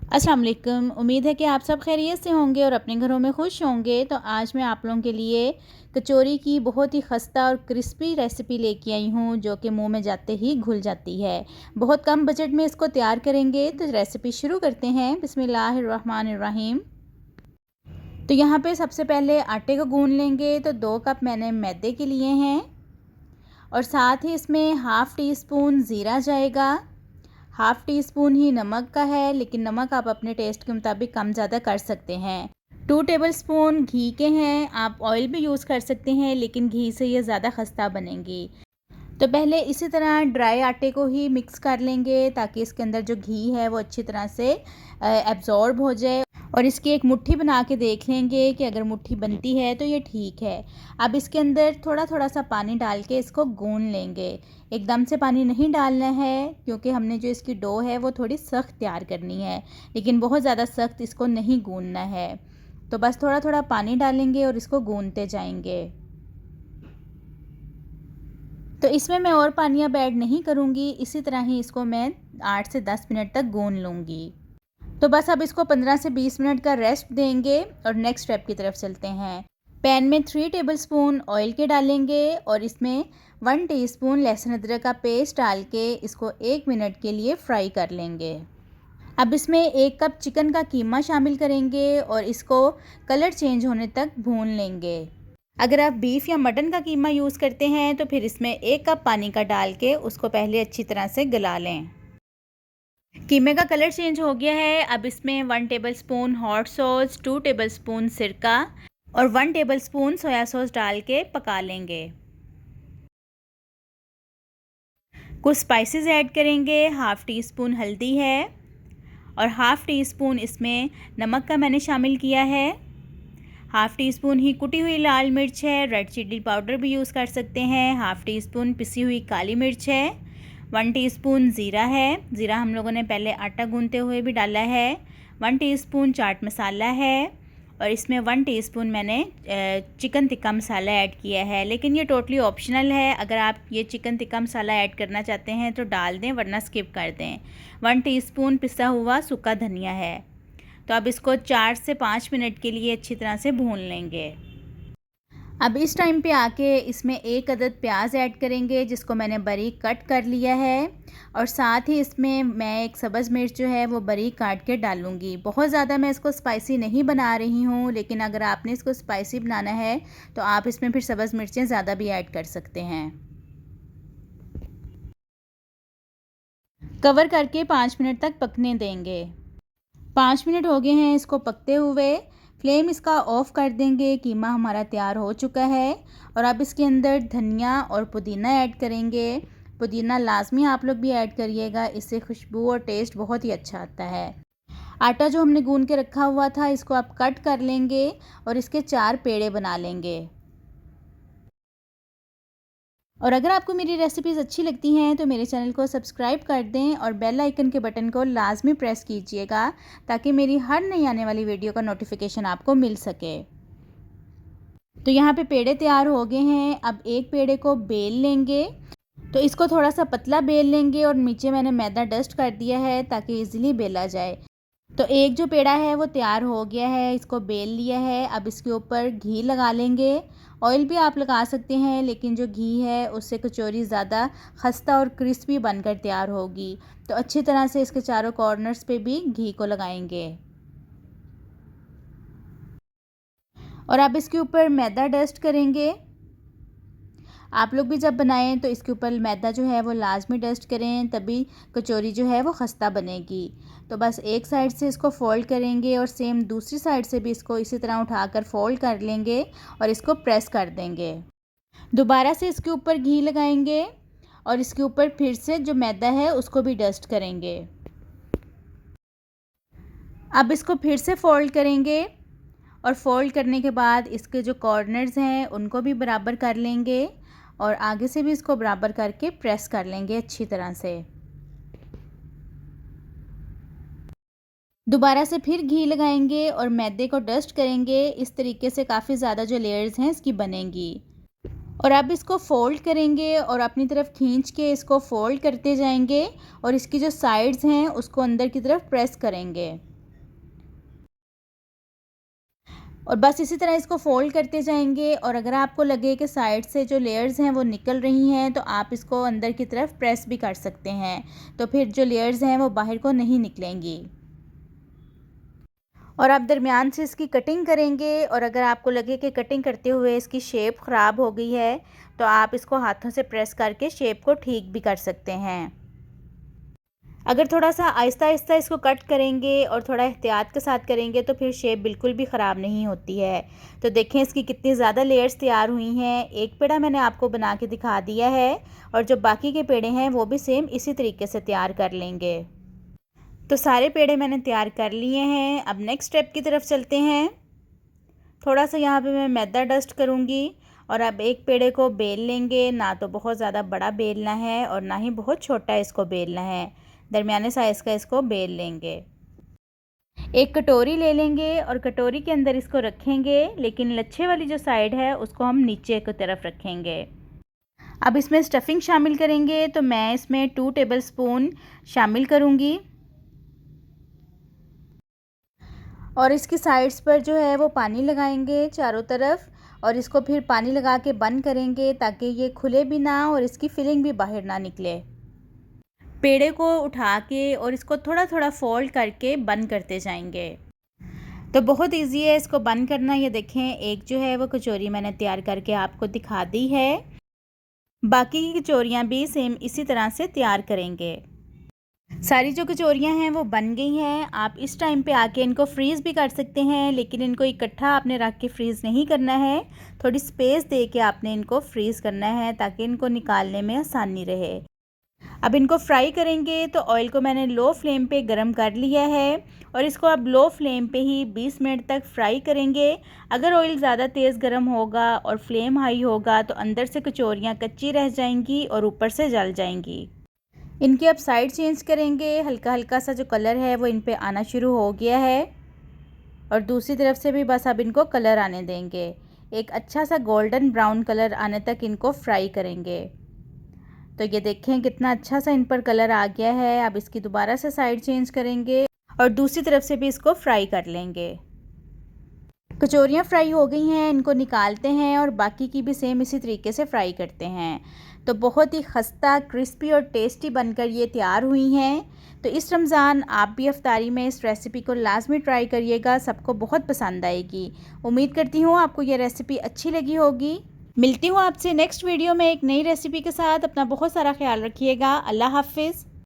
अस्सलाम वालेकुम। उम्मीद है कि आप सब खैरियत से होंगे और अपने घरों में खुश होंगे। तो आज मैं आप लोगों के लिए कचौरी की बहुत ही खस्ता और क्रिस्पी रेसिपी लेके आई हूँ, जो कि मुंह में जाते ही घुल जाती है। बहुत कम बजट में इसको तैयार करेंगे। तो रेसिपी शुरू करते हैं। बिस्मिल्लाहिर्रहमानिर्रहीम। तो यहाँ पे सबसे पहले आटे को गूंद लेंगे। तो 2 कप मैंने मैदे के लिए हैं और साथ ही इसमें हाफ़ टी स्पून ज़ीरा जाएगा। हाफ़ टी स्पून ही नमक का है, लेकिन नमक आप अपने टेस्ट के मुताबिक कम ज़्यादा कर सकते हैं। 2 टेबलस्पून घी के हैं। आप ऑयल भी यूज़ कर सकते हैं, लेकिन घी से ये ज़्यादा खस्ता बनेंगी। तो पहले इसी तरह ड्राई आटे को ही मिक्स कर लेंगे, ताकि इसके अंदर जो घी है वो अच्छी तरह से एब्ज़ॉर्ब हो जाए। और इसकी एक मुट्ठी बना के देख लेंगे कि अगर मुट्ठी बनती है तो ये ठीक है। अब इसके अंदर थोड़ा थोड़ा सा पानी डाल के इसको गूंद लेंगे। एकदम से पानी नहीं डालना है, क्योंकि हमने जो इसकी डो है वो थोड़ी सख्त तैयार करनी है, लेकिन बहुत ज़्यादा सख्त इसको नहीं गूंदना है। तो बस थोड़ा थोड़ा पानी डालेंगे और इसको गूंदते जाएंगे। तो इसमें मैं और पानी अब ऐड नहीं करूँगी, इसी तरह ही इसको मैं 8 से 10 मिनट तक गूंद लूँगी। तो बस अब इसको 15 से 20 मिनट का रेस्ट देंगे और नेक्स्ट स्टेप की तरफ चलते हैं। पैन में 3 टेबलस्पून ऑयल के डालेंगे और इसमें 1 टीस्पून लहसुन अदरक का पेस्ट डाल के इसको 1 मिनट के लिए फ्राई कर लेंगे। अब इसमें 1 कप चिकन का कीमा शामिल करेंगे और इसको कलर चेंज होने तक भून लेंगे। अगर आप बीफ या मटन का कीमा यूज़ करते हैं तो फिर इसमें 1 कप पानी का डाल के उसको पहले अच्छी तरह से गला लें। कीमे का कलर चेंज हो गया है। अब इसमें 1 टेबलस्पून हॉट सॉस, 2 टेबलस्पून सिरका और 1 टेबलस्पून सोया सॉस डाल के पका लेंगे। कुछ स्पाइसेस ऐड करेंगे। हाफ़ टी स्पून हल्दी है और हाफ़ टी स्पून इसमें नमक का मैंने शामिल किया है। हाफ़ टी स्पून ही कुटी हुई लाल मिर्च है। रेड चिली पाउडर भी यूज़ कर सकते हैं। हाफ़ टी स्पून पिसी हुई काली मिर्च है। 1 टीस्पून ज़ीरा है। ज़ीरा हम लोगों ने पहले आटा गूंथते हुए भी डाला है। 1 टीस्पून चाट मसाला है और इसमें 1 टीस्पून मैंने चिकन टिक्का मसाला ऐड किया है, लेकिन ये टोटली ऑप्शनल है। अगर आप ये चिकन टिक्का मसाला ऐड करना चाहते हैं तो डाल दें, वरना स्किप कर दें। 1 टीस्पून पिसा हुआ सूखा धनिया है। तो अब इसको 4 से 5 मिनट के लिए अच्छी तरह से भून लेंगे। अब इस टाइम पे आके इसमें 1 अदद प्याज ऐड करेंगे, जिसको मैंने बारीक कट कर लिया है और साथ ही इसमें मैं एक सब्ज़ मिर्च जो है वो बारीक काट के डालूँगी। बहुत ज़्यादा मैं इसको स्पाइसी नहीं बना रही हूँ, लेकिन अगर आपने इसको स्पाइसी बनाना है तो आप इसमें फिर सब्ज़ मिर्चें ज़्यादा भी ऐड कर सकते हैं। कवर करके 5 मिनट तक पकने देंगे। 5 मिनट हो गए हैं इसको पकते हुए। फ्लेम इसका ऑफ़ कर देंगे। कीमा हमारा तैयार हो चुका है और अब इसके अंदर धनिया और पुदीना ऐड करेंगे। पुदीना लाजमी आप लोग भी ऐड करिएगा, इससे खुशबू और टेस्ट बहुत ही अच्छा आता है। आटा जो हमने गूंद के रखा हुआ था, इसको आप कट कर लेंगे और इसके 4 पेड़े बना लेंगे। और अगर आपको मेरी रेसिपीज़ अच्छी लगती हैं तो मेरे चैनल को सब्सक्राइब कर दें और बेल आइकन के बटन को लाजमी प्रेस कीजिएगा, ताकि मेरी हर नई आने वाली वीडियो का नोटिफिकेशन आपको मिल सके। तो यहाँ पे पेड़े तैयार हो गए हैं। अब एक पेड़े को बेल लेंगे। तो इसको थोड़ा सा पतला बेल लेंगे और नीचे मैंने मैदा डस्ट कर दिया है, ताकि इजीली बेला जाए। तो एक जो पेड़ा है वो तैयार हो गया है, इसको बेल लिया है। अब इसके ऊपर घी लगा लेंगे। ऑयल भी आप लगा सकते हैं, लेकिन जो घी है उससे कचौरी ज़्यादा खस्ता और क्रिस्पी बनकर तैयार होगी। तो अच्छी तरह से इसके चारों कॉर्नर्स पे भी घी को लगाएंगे और अब इसके ऊपर मैदा डस्ट करेंगे। आप लोग भी जब बनाएं तो इसके ऊपर मैदा जो है वो लाजमी डस्ट करें, तभी कचौरी जो है वो खस्ता बनेगी। तो बस एक साइड से इसको फ़ोल्ड करेंगे और सेम दूसरी साइड से भी इसको इसी तरह उठाकर फ़ोल्ड कर लेंगे और इसको प्रेस कर देंगे। दोबारा से इसके ऊपर घी लगाएंगे और इसके ऊपर फिर से जो मैदा है उसको भी डस्ट करेंगे। अब इसको फिर से फ़ोल्ड करेंगे और फ़ोल्ड करने के बाद इसके जो कॉर्नर्स हैं उनको भी बराबर कर लेंगे और आगे से भी इसको बराबर करके प्रेस कर लेंगे अच्छी तरह से। दोबारा से फिर घी लगाएंगे और मैदे को डस्ट करेंगे। इस तरीके से काफ़ी ज़्यादा जो लेयर्स हैं इसकी बनेंगी। और अब इसको फ़ोल्ड करेंगे और अपनी तरफ खींच के इसको फ़ोल्ड करते जाएंगे और इसकी जो साइड्स हैं उसको अंदर की तरफ प्रेस करेंगे। और बस इसी तरह इसको फ़ोल्ड करते जाएंगे। और अगर आपको लगे कि साइड से जो लेयर्स हैं वो निकल रही हैं तो आप इसको अंदर की तरफ प्रेस भी कर सकते हैं, तो फिर जो लेयर्स हैं वो बाहर को नहीं निकलेंगी। और आप दरमियान से इसकी कटिंग करेंगे। और अगर आपको लगे कि कटिंग करते हुए इसकी शेप ख़राब हो गई है तो आप इसको हाथों से प्रेस करके शेप को ठीक भी कर सकते हैं। अगर थोड़ा सा आहिस्ता आहिस्ता इसको कट करेंगे और थोड़ा एहतियात के साथ करेंगे तो फिर शेप बिल्कुल भी ख़राब नहीं होती है। तो देखें इसकी कितनी ज़्यादा लेयर्स तैयार हुई हैं। एक पेड़ा मैंने आपको बना के दिखा दिया है और जो बाकी के पेड़े हैं वो भी सेम इसी तरीके से तैयार कर लेंगे। तो सारे पेड़े मैंने तैयार कर लिए हैं। अब नेक्स्ट स्टेप की तरफ चलते हैं। थोड़ा सा यहाँ पे मैं मैदा डस्ट करूँगी और अब एक पेड़े को बेल लेंगे। ना तो बहुत ज़्यादा बड़ा बेलना है और ना ही बहुत छोटा इसको बेलना है, दरमियाने साइज़ का इसको बेल लेंगे। एक कटोरी ले लेंगे और कटोरी के अंदर इसको रखेंगे, लेकिन लच्छे वाली जो साइड है उसको हम नीचे की तरफ रखेंगे। अब इसमें स्टफिंग शामिल करेंगे। तो मैं इसमें 2 टेबलस्पून शामिल करूँगी और इसकी साइड्स पर जो है वो पानी लगाएंगे चारों तरफ और इसको फिर पानी लगा के बंद करेंगे ताकि ये खुले भी ना और इसकी फिलिंग भी बाहर ना निकले। पेड़े को उठा के और इसको थोड़ा थोड़ा फोल्ड करके बंद करते जाएंगे। तो बहुत इजी है इसको बंद करना। ये देखें एक जो है वो कचौरी मैंने तैयार करके आपको दिखा दी है। बाकी की कचौरियाँ भी सेम इसी तरह से तैयार करेंगे। सारी जो कचौरियाँ हैं वो बन गई हैं। आप इस टाइम पे आके इनको फ्रीज़ भी कर सकते हैं, लेकिन इनको इकट्ठा आपने रख के फ्रीज़ नहीं करना है, थोड़ी स्पेस दे के आपने इनको फ्रीज़ करना है ताकि इनको निकालने में आसानी रहे। अब इनको फ्राई करेंगे। तो ऑयल को मैंने लो फ्लेम पे गरम कर लिया है और इसको अब लो फ्लेम पे ही 20 मिनट तक फ्राई करेंगे। अगर ऑयल ज़्यादा तेज़ गरम होगा और फ्लेम हाई होगा तो अंदर से कचौरियाँ कच्ची रह जाएंगी और ऊपर से जल जाएंगी। इनकी अब साइड चेंज करेंगे। हल्का हल्का सा जो कलर है वो इन पे आना शुरू हो गया है और दूसरी तरफ से भी बस अब इनको कलर आने देंगे। एक अच्छा सा गोल्डन ब्राउन कलर आने तक इनको फ्राई करेंगे। तो ये देखें कितना अच्छा सा इन पर कलर आ गया है। अब इसकी दोबारा से साइड चेंज करेंगे और दूसरी तरफ से भी इसको फ्राई कर लेंगे। कचौरियाँ फ्राई हो गई हैं, इनको निकालते हैं और बाकी की भी सेम इसी तरीके से फ्राई करते हैं। तो बहुत ही खस्ता, क्रिस्पी और टेस्टी बनकर ये तैयार हुई हैं। तो इस रमज़ान आप भी इफ्तारी में इस रेसिपी को लाजमी ट्राई करिएगा, सबको बहुत पसंद आएगी। उम्मीद करती हूँ आपको ये रेसिपी अच्छी लगी होगी। मिलती हूँ आपसे नेक्स्ट वीडियो में एक नई रेसिपी के साथ। अपना बहुत सारा ख्याल रखिएगा। अल्लाह हाफ़िज़।